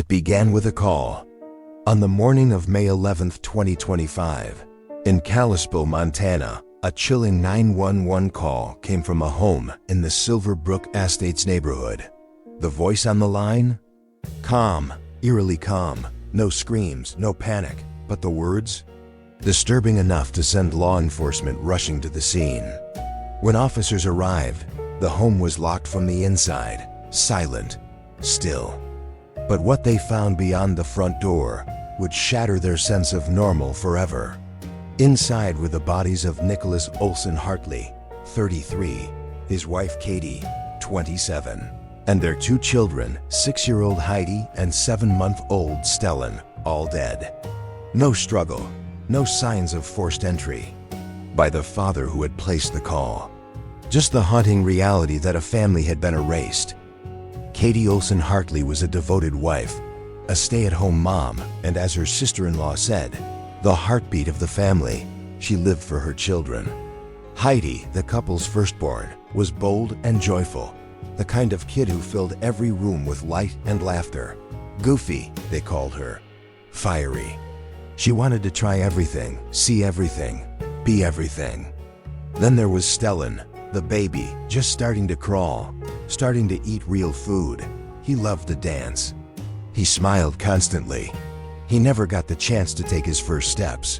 It began with a call. On the morning of May 11, 2025, in Callispel, Montana, a chilling 911 call came from a home in the Silver Brook Estates neighborhood. The voice on the line? Calm, eerily calm. No screams, no panic, but the words? Disturbing enough to send law enforcement rushing to the scene. When officers arrived, the home was locked from the inside, silent, still. But what they found beyond the front door would shatter their sense of normal forever. Inside were the bodies of Nicholas Olsen Hartley, 33, his wife Katie, 27, and their two children, 6-year-old Heidi and 7-month-old Stellan, all dead. No struggle, no signs of forced entry by the father who had placed the call. Just the haunting reality that a family had been erased. Katie Olsen Hartley was a devoted wife, a stay-at-home mom, and as her sister-in-law said, the heartbeat of the family. She lived for her children. Heidi, the couple's firstborn, was bold and joyful, the kind of kid who filled every room with light and laughter. Goofy, they called her. Fiery. She wanted to try everything, see everything, be everything. Then there was Stellan, the baby, just starting to crawl, starting to eat real food. He loved to dance. He smiled constantly. He never got the chance to take his first steps.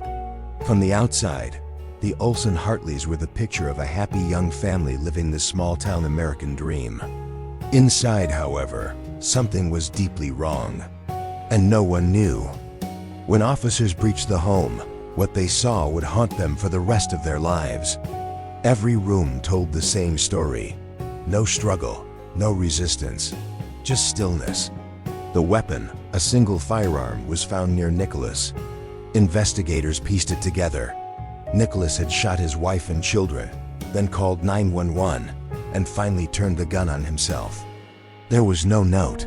From the outside, the Olsen Hartleys were the picture of a happy young family living the small-town American dream. Inside, however, something was deeply wrong, and no one knew. When officers breached the home, what they saw would haunt them for the rest of their lives. Every room told the same story. No struggle, no resistance, just stillness. The weapon, a single firearm, was found near Nicholas. Investigators pieced it together. Nicholas had shot his wife and children, then called 911, and finally turned the gun on himself. There was no note,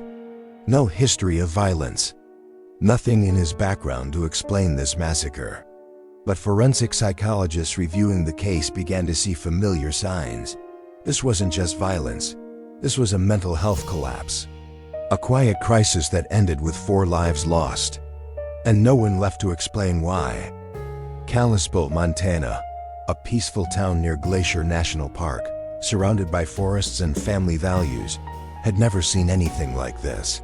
no history of violence, nothing in his background to explain this massacre. But forensic psychologists reviewing the case began to see familiar signs. This wasn't just violence. This was a mental health collapse. A quiet crisis that ended with 4 lives lost, and no one left to explain why. Callispel, Montana, a peaceful town near Glacier National Park, surrounded by forests and family values, had never seen anything like this.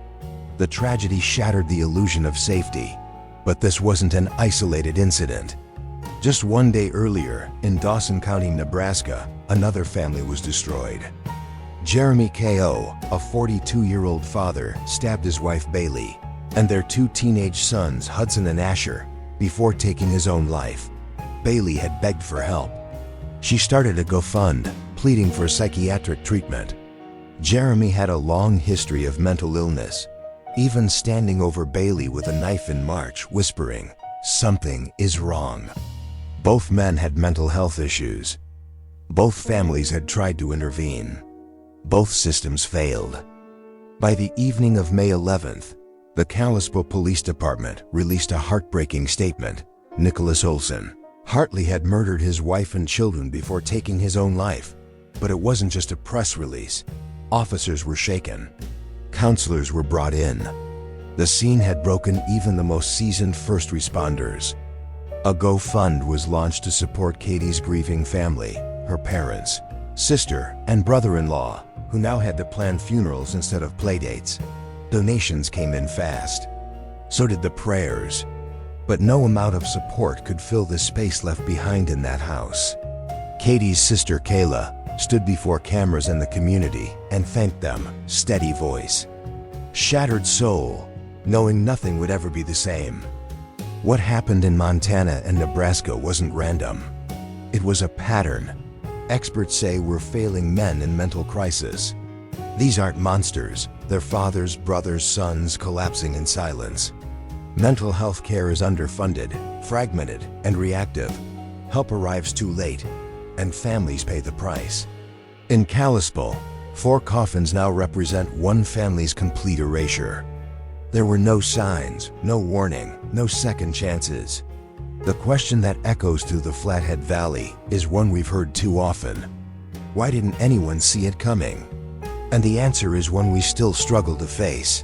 The tragedy shattered the illusion of safety, but this wasn't an isolated incident. Just one day earlier, in Dawson County, Nebraska, another family was destroyed. Jeremy K.O., a 42-year-old father, stabbed his wife Bailey and their 2 teenage sons, Hudson and Asher, before taking his own life. Bailey had begged for help. She started a GoFund, pleading for psychiatric treatment. Jeremy had a long history of mental illness, even standing over Bailey with a knife in March, whispering, "Something is wrong." Both men had mental health issues. Both families had tried to intervene. Both systems failed. By the evening of May 11th, the Callispel Police Department released a heartbreaking statement. Nicholas Olsen Hartley had murdered his wife and children before taking his own life. But it wasn't just a press release. Officers were shaken. Counselors were brought in. The scene had broken even the most seasoned first responders. A GoFund was launched to support Katie's grieving family, her parents, sister, and brother-in-law, who now had to plan funerals instead of playdates. Donations came in fast. So did the prayers. But no amount of support could fill the space left behind in that house. Katie's sister Kayla stood before cameras and the community and thanked them, steady voice. Shattered soul, knowing nothing would ever be the same. What happened in Montana and Nebraska wasn't random. It was a pattern. Experts say we're failing men in mental crisis. These aren't monsters, they're fathers, brothers, sons collapsing in silence. Mental health care is underfunded, fragmented, and reactive. Help arrives too late, and families pay the price. In Callispel, 4 coffins now represent one family's complete erasure. There were no signs, no warning, no second chances. The question that echoes through the Flathead Valley is one we've heard too often. Why didn't anyone see it coming? And the answer is one we still struggle to face.